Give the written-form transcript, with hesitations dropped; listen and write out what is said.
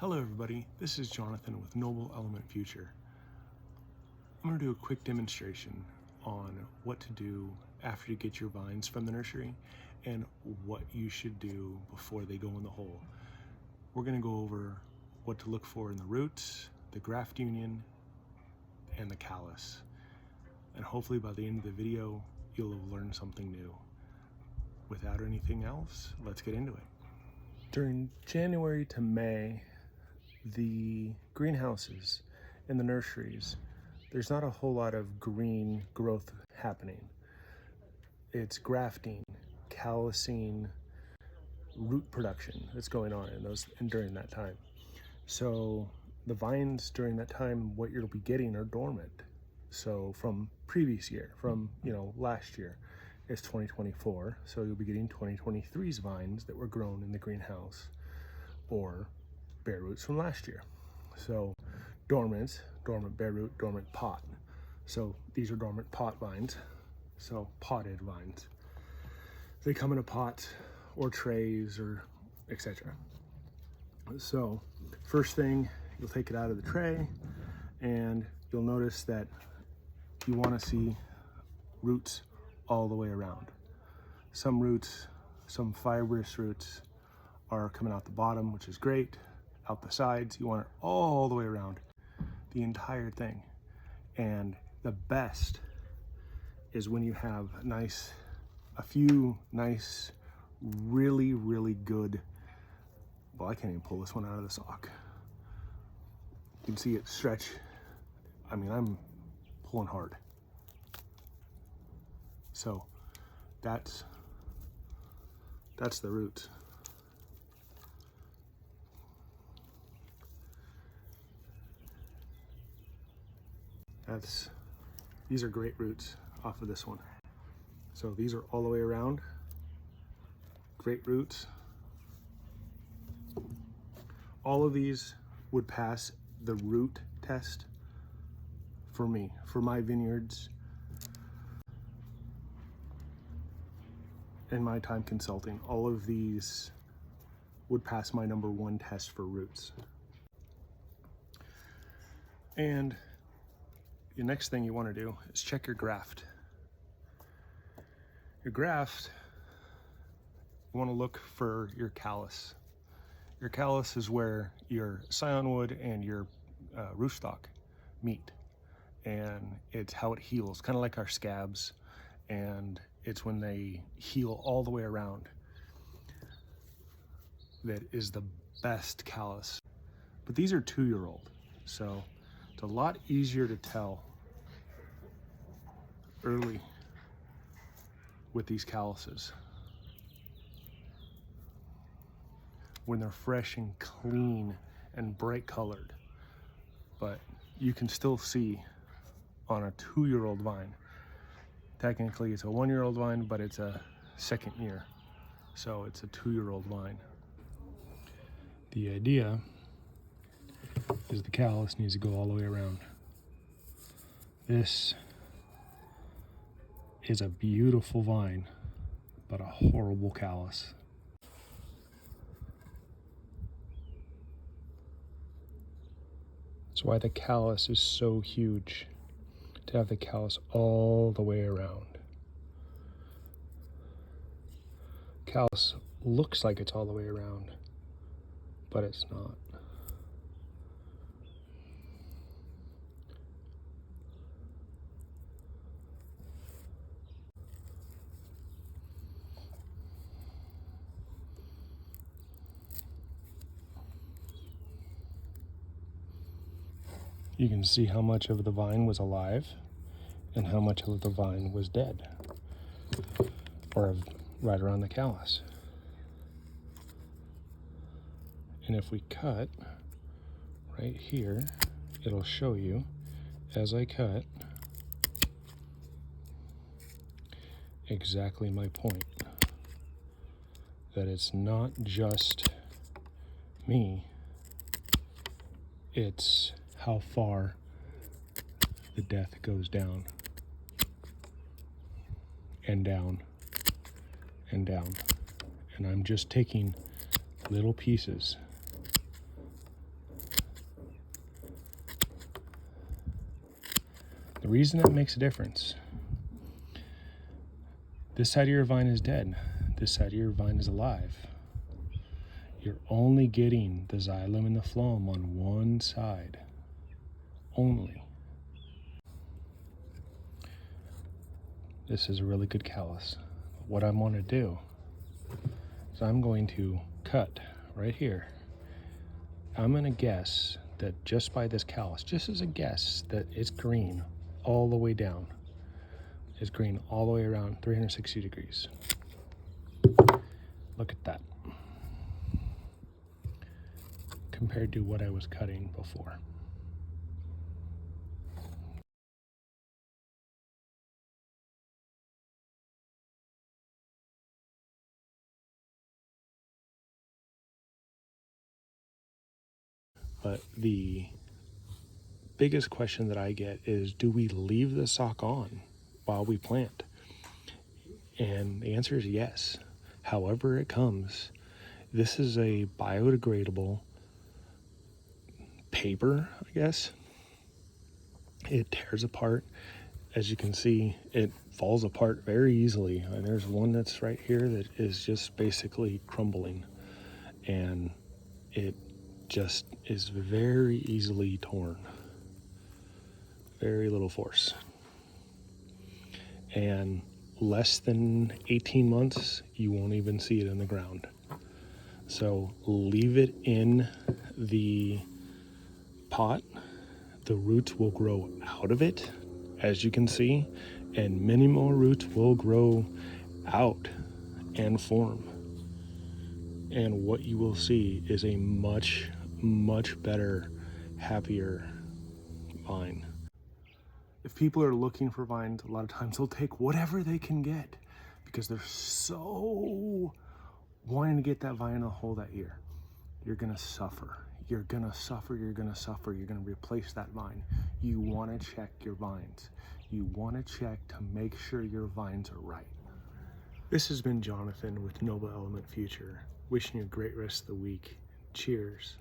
Hello everybody, this is Jonathan with Noble Element Future. I'm going to do a quick demonstration on what to do after you get your vines from the nursery and what you should do before they go in the hole. We're going to go over what to look for in the roots, the graft union, and the callus. And hopefully by the end of the video, you'll have learned something new. Without anything else, let's get into it. During January to May, the greenhouses and the nurseries, there's not a whole lot of green growth happening. It's grafting, callusing, root production that's going on during that time. So the vines during that time, what you'll be getting are dormant. So from previous year, from last year, it's 2024. So you'll be getting 2023's vines that were grown in the greenhouse, or bare roots from last year. So dormant bare root, dormant pot. So these are dormant pot vines, so potted vines. They come in a pot or trays or etc. So first thing, you'll take it out of the tray and you'll notice that you want to see roots all the way around. Some roots, some fibrous roots are coming out the bottom, which is great. Out the sides, you want it all the way around, the entire thing. And the best is when you have a few nice, really good, well, I can't even pull this one out of the sock. You can see it stretch. I mean, I'm pulling hard. So that's the roots. These are great roots off of this one. So these are all the way around. Great roots. All of these would pass the root test for me, for my vineyards, in my time consulting. All of these would pass my #1 test for roots. And the next thing you want to do is check your graft. Your graft, you want to look for your callus. Your callus is where your scion wood and your rootstock meet, and it's how it heals, kind of like our scabs, and it's when they heal all the way around that is the best callus. But these are 2-year-old, so it's a lot easier to tell early with these calluses when they're fresh and clean and bright colored. But you can still see on a 2-year-old vine. Technically it's a 1-year-old vine, but it's a second year, so it's a 2-year-old vine. The idea is the callus needs to go all the way around. This is a beautiful vine, but a horrible callus. That's why the callus is so huge, to have the callus all the way around. Callus looks like it's all the way around, but it's not. You can see how much of the vine was alive and how much of the vine was dead, or right around the callus. And if we cut right here, it'll show you as I cut exactly my point, that it's not just me, it's how far the death goes down and down and down. And I'm just taking little pieces reason that makes a difference, this side of your vine is dead, this side of your vine is alive. You're only getting the xylem and the phloem on one side, only. This is a really good callus. What I'm going to do is I'm going to cut right here. I'm going to guess that just by this callus, just as a guess, that it's green all the way down. It's green all the way around 360 degrees. Look at that. Compared to what I was cutting before. But the biggest question that I get is, do we leave the sock on while we plant? And the answer is yes. However it comes. This is a biodegradable paper, I guess. It tears apart. As you can see, it falls apart very easily. And there's one that's right here that is just basically crumbling. And it just is very easily torn. Very little force. And less than 18 months, you won't even see it in the ground. So leave it in the pot. The roots will grow out of it, as you can see, and many more roots will grow out and form. And what you will see is a much, much better, happier vine. If people are looking for vines, a lot of times they'll take whatever they can get because they're so wanting to get that vine in the hole that year. You're gonna suffer. You're gonna suffer, you're gonna suffer. You're gonna replace that vine. You wanna check your vines. You wanna check to make sure your vines are right. This has been Jonathan with Noble Element Future. Wishing you a great rest of the week. Cheers.